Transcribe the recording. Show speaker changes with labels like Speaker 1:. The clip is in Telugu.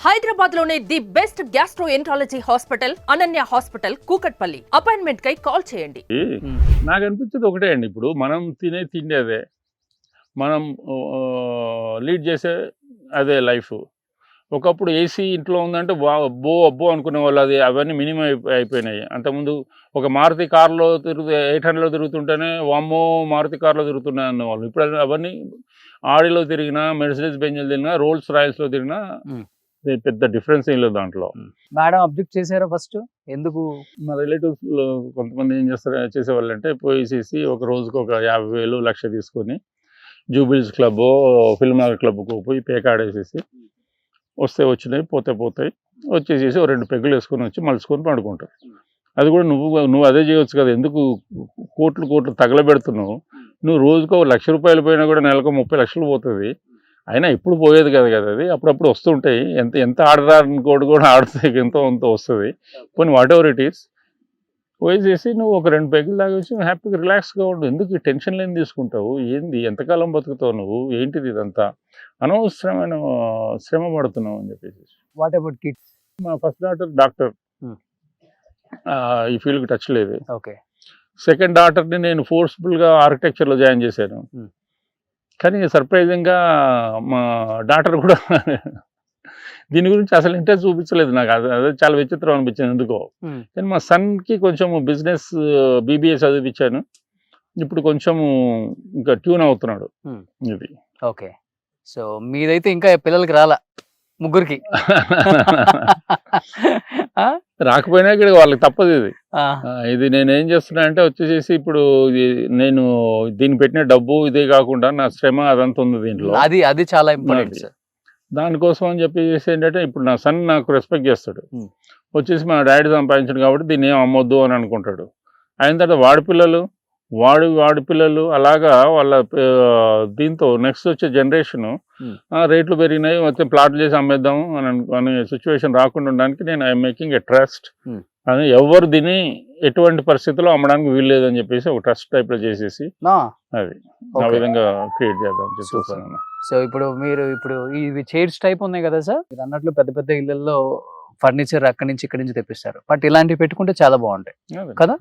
Speaker 1: హైదరాబాద్ లోనే the best gastroenterology hospital Ananya hospital Kukatpally. Appointment కై కాల్ చేయండి.
Speaker 2: నాకు అనిపించేది ఒకటే అండి, ఇప్పుడు మనం తినే తిండి అదే, మనం లీడ్ చేసే అదే లైఫ్. ఒకప్పుడు ఏసీ ఇంట్లో ఉందంటే అబ్బో అనుకునే వాళ్ళు, అది అవన్నీ మినిమం అయిపోయినాయి. అంతకుముందు ఒక మారుతి కార్లో 800లో తిరుగుతుంటేనే వామ్మో మారుతి కార్లో తిరుగుతున్నాయి అన్నవాళ్ళు. ఇప్పుడు అవన్నీ ఆడిలో తిరిగినా, మెర్సిడెస్ బెంజ్లో తిరిగినా, రోల్స్ రాయల్స్లో తిరిగినా పెద్ద డిఫరెన్స్ ఏం లేదు దాంట్లో.
Speaker 3: మేడం అబ్జెక్ట్ చేశారా ఫస్ట్? ఎందుకు?
Speaker 2: మా రిలేటివ్స్ కొంతమంది ఏం చేసేవాళ్ళు అంటే, పోయేసేసి ఒక రోజుకు ఒక 50,000 లక్ష తీసుకొని జూబిల్స్ క్లబ్, ఫిల్మ్ నగర్ క్లబ్కు పోయి పేకాడేసేసి వస్తే వచ్చినాయి, పోతాయి వచ్చేసేసి 2 పెగ్గులు వేసుకొని వచ్చి మలుచుకొని పడుకుంటారు. అది కూడా నువ్వు అదే చేయవచ్చు కదా, ఎందుకు కోట్లు తగలబెడుతున్నావు? నువ్వు రోజుకు 1,00,000 రూపాయలు పోయినా కూడా నెలకు 30 లక్షలు పోతుంది. అయినా ఇప్పుడు పోయేది కదా అది అప్పుడప్పుడు వస్తుంటాయి. ఎంత ఆడరానుకోడు కూడా ఆడితే ఎంతో వస్తుంది. కొన్ని వాట్ ఎవర్ ఇట్ ఈస్ పోయేసేసి నువ్వు ఒక 2 పెగ్గులు తాగొచ్చి హ్యాపీగా రిలాక్స్గా ఉండు. ఎందుకు టెన్షన్ లేని తీసుకుంటావు? ఏంది, ఎంతకాలం బతుకుతావు నువ్వు? ఏంటిది ఇదంతా? అనవసరమైన శ్రమ పడుతున్నావు అని చెప్పేసి.
Speaker 3: What about kids?
Speaker 2: మా ఫస్ట్ డాక్టర్, ఈ ఫీల్డ్కి టచ్ లేదు.
Speaker 3: ఓకే.
Speaker 2: సెకండ్ డాటర్ని నేను ఫోర్స్ఫుల్గా ఆర్కిటెక్చర్లో జాయిన్ చేశాను. కానీ సర్ప్రైజింగ్గా మా డాక్టర్ కూడా దీని గురించి అసలు ఇంట్రెస్ట్ చూపించలేదు. నాకు అదే చాలా విచిత్రం అనిపించింది ఎందుకో. కానీ మా సన్కి కొంచెం బిజినెస్ BBA చదివించాను. ఇప్పుడు కొంచెం ఇంకా ట్యూన్ అవుతున్నాడు. ఇది
Speaker 3: ఓకే. సో మీదైతే ఇంకా పిల్లలకి రాలా, ముగ్గురికి
Speaker 2: రాకపోయినా ఇక్కడ వాళ్ళకి తప్పదు. ఇది నేను ఏం చేస్తున్నా అంటే వచ్చేసేసి, ఇప్పుడు నేను దీన్ని పెట్టిన డబ్బు ఇదే కాకుండా నా శ్రమ అదంతా ఉంది దీంట్లో.
Speaker 3: అది చాలా ఇంపార్టెంట్ సార్.
Speaker 2: దానికోసం అని చెప్పేసి ఏంటంటే, ఇప్పుడు నా సన్ నాకు రెస్పెక్ట్ చేస్తాడు. వచ్చేసి మా డాడీ సంపాదించాడు కాబట్టి దీన్ని ఏం అమ్మొద్దు అని అనుకుంటాడు. అయిన తర్వాత వాడి పిల్లలు అలాగా వాళ్ళ దీంతో నెక్స్ట్ వచ్చే జనరేషను రేట్లు పెరిగినాయి, మొత్తం ప్లాట్లు చేసి అమ్మేద్దాం అనే సిచ్యువేషన్ రాకుండా ఉండడానికి నేను ఐఎమ్ మేకింగ్ ఎ ట్రస్ట్ అని. ఎవరు దీన్ని ఎటువంటి పరిస్థితుల్లో అమ్మడానికి వీల్లేదని చెప్పేసి ఒక ట్రస్ట్ టైప్లో చేసేసి అది ఆ విధంగా క్రియేట్ చేద్దాం చూస్తున్నాను.
Speaker 3: సో ఇప్పుడు ఇవి చైర్స్ టైప్ ఉన్నాయి కదా సార్, మీరు అన్నట్లు పెద్ద పెద్ద ఇళ్లలో ఫర్నిచర్ అక్కడి నుంచి ఇక్కడి నుంచి తెప్పిస్తారు. బట్ ఇలాంటివి పెట్టుకుంటే చాలా బాగుంటాయి కదా.